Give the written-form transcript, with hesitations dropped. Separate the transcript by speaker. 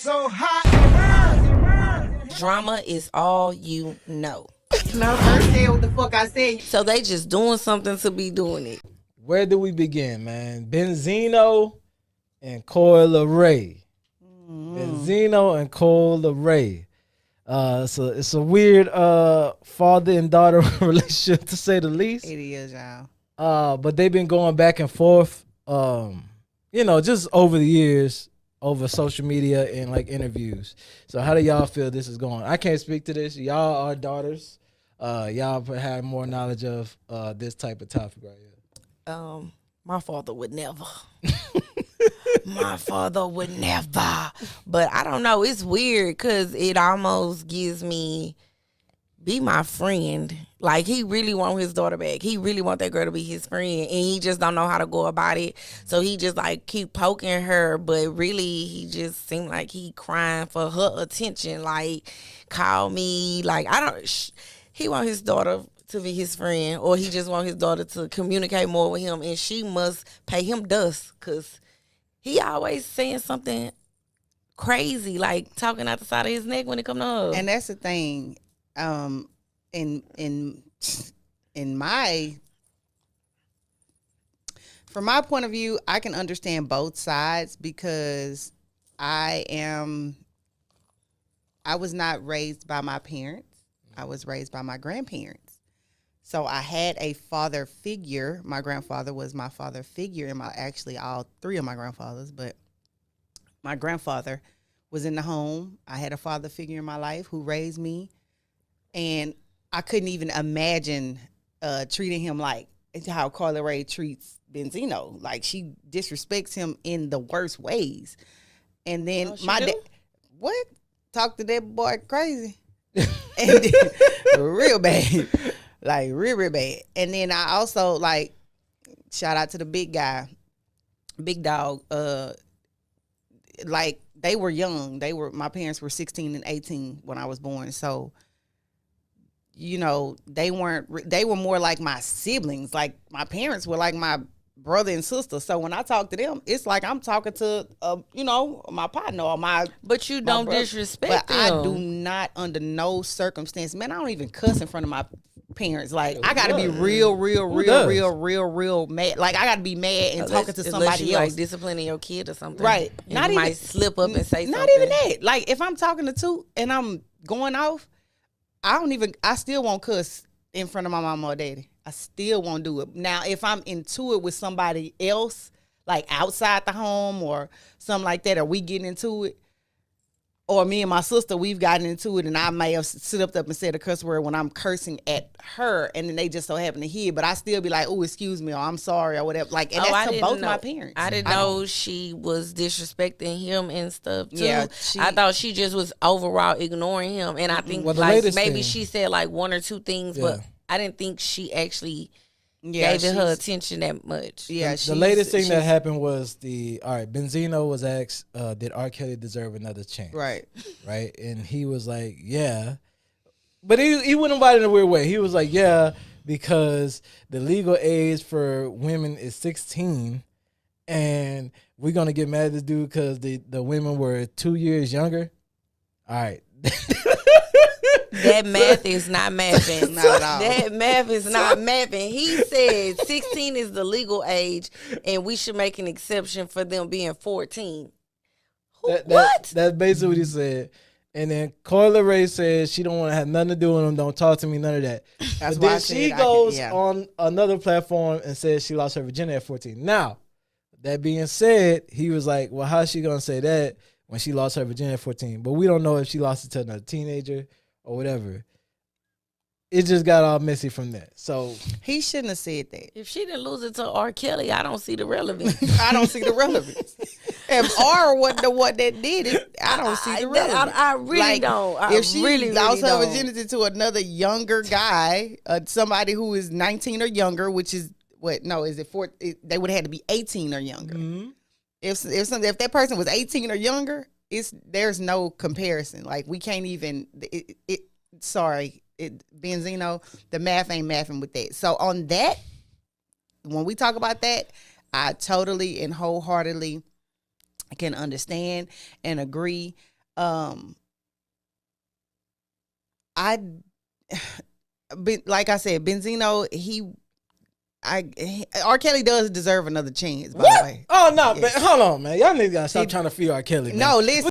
Speaker 1: so hot.
Speaker 2: Drama is all you know.
Speaker 3: No, first say what the fuck I said.
Speaker 2: So they just doing something to be doing it.
Speaker 4: Where do we begin, man? Benzino and Coyle Ray. Benzino and Coyle Ray. It's a weird father and daughter relationship, to say the least.
Speaker 3: It is, y'all.
Speaker 4: But they've been going back and forth, just over the years, over social media and like interviews. So how do y'all feel this is going? I can't speak to this. Y'all are daughters. Y'all have more knowledge of this type of topic right here.
Speaker 2: My father would never. My father would never. But I don't know. It's weird because it almost gives me, be my friend. Like, he really want his daughter back. He really want that girl to be his friend. And he just don't know how to go about it. So he just, like, keep poking her. But really, he just seemed like he crying for her attention. Like, call me. Like, he want his daughter to be his friend. Or he just want his daughter to communicate more with him. And she must pay him dust. Because he always saying something crazy. Like, talking out the side of his neck when it come to her.
Speaker 3: And that's the thing. In my, from my point of view, I can understand both sides because I was not raised by my parents. I was raised by my grandparents. So I had a father figure. My grandfather was my father figure, and actually all three of my grandfathers, but my grandfather was in the home. I had a father figure in my life who raised me. And I couldn't even imagine treating him like how Carla Ray treats Benzino. Like, she disrespects him in the worst ways. And then my dad, what? Talk to that boy crazy. And real bad. Like, real bad. And then I also, like, shout out to the big guy, big dog. Like, they were young. My parents were 16 and 18 when I was born. So, they were more like my siblings. Like, my parents were like my brother and sister. So when I talk to them, it's like I'm talking to, my partner or my.
Speaker 2: But you don't disrespect them.
Speaker 3: I do not, under no circumstance. Man, I don't even cuss in front of my parents. Like, I got to be real mad. Like, I got to be mad and talking to somebody else.
Speaker 2: Like disciplining your kid or something.
Speaker 3: Right.
Speaker 2: And not you even might slip up and say something.
Speaker 3: Not even that. Like, if I'm talking to two and I'm going off, I still won't cuss in front of my mama or daddy. I still won't do it. Now, if I'm into it with somebody else, like outside the home or something like that, or we getting into it, or me and my sister, we've gotten into it, and I may have stood up and said a curse word when I'm cursing at her, and then they just so happen to hear, but I still be like, oh, excuse me, or I'm sorry, or whatever. Like, and that's to both my parents.
Speaker 2: I didn't know she was disrespecting him and stuff, too.
Speaker 3: Yeah,
Speaker 2: I thought she just was overall ignoring him, and I think maybe she said like one or two things, but I didn't think she actually gave it her attention that much.
Speaker 4: Yeah, the latest thing that happened was Benzino was asked, did R. Kelly deserve another chance?
Speaker 3: Right.
Speaker 4: And he was like, yeah. But he went about it in a weird way. He was like, yeah, because the legal age for women is 16, and we're going to get mad at this dude because the women were 2 years younger. All right.
Speaker 2: That math is not mathing. Not at all. That math is not mathing. He said 16 is the legal age, and we should make an exception for them being 14. What?
Speaker 4: That's basically what he said. And then Coyle Ray says she don't want to have nothing to do with him. Don't talk to me, none of that. But then she goes on another platform and says she lost her virginity at 14. Now, that being said, he was like, well, how's she going to say that when she lost her virginity at 14? But we don't know if she lost it to another teenager or whatever. It just got all messy from that. So
Speaker 3: he shouldn't have said that.
Speaker 2: If she didn't lose it to R. Kelly, I don't see the relevance.
Speaker 3: I don't see the relevance. If R wasn't the one that did it, I don't see the relevance.
Speaker 2: I really don't.
Speaker 3: If she lost her virginity to another younger guy, somebody who is 19 or younger, which is they would have had to be 18 or younger. Mm-hmm. If that person was 18 or younger, there's no comparison. Like, we can't even. Benzino, the math ain't mathing with that. So on that, when we talk about that, I totally and wholeheartedly can understand and agree. I, like I said, Benzino, R. Kelly does deserve another chance. By the way.
Speaker 4: Oh no, man! Hold on, man! Y'all niggas gotta stop trying to free R. Kelly. Man.
Speaker 3: No, listen.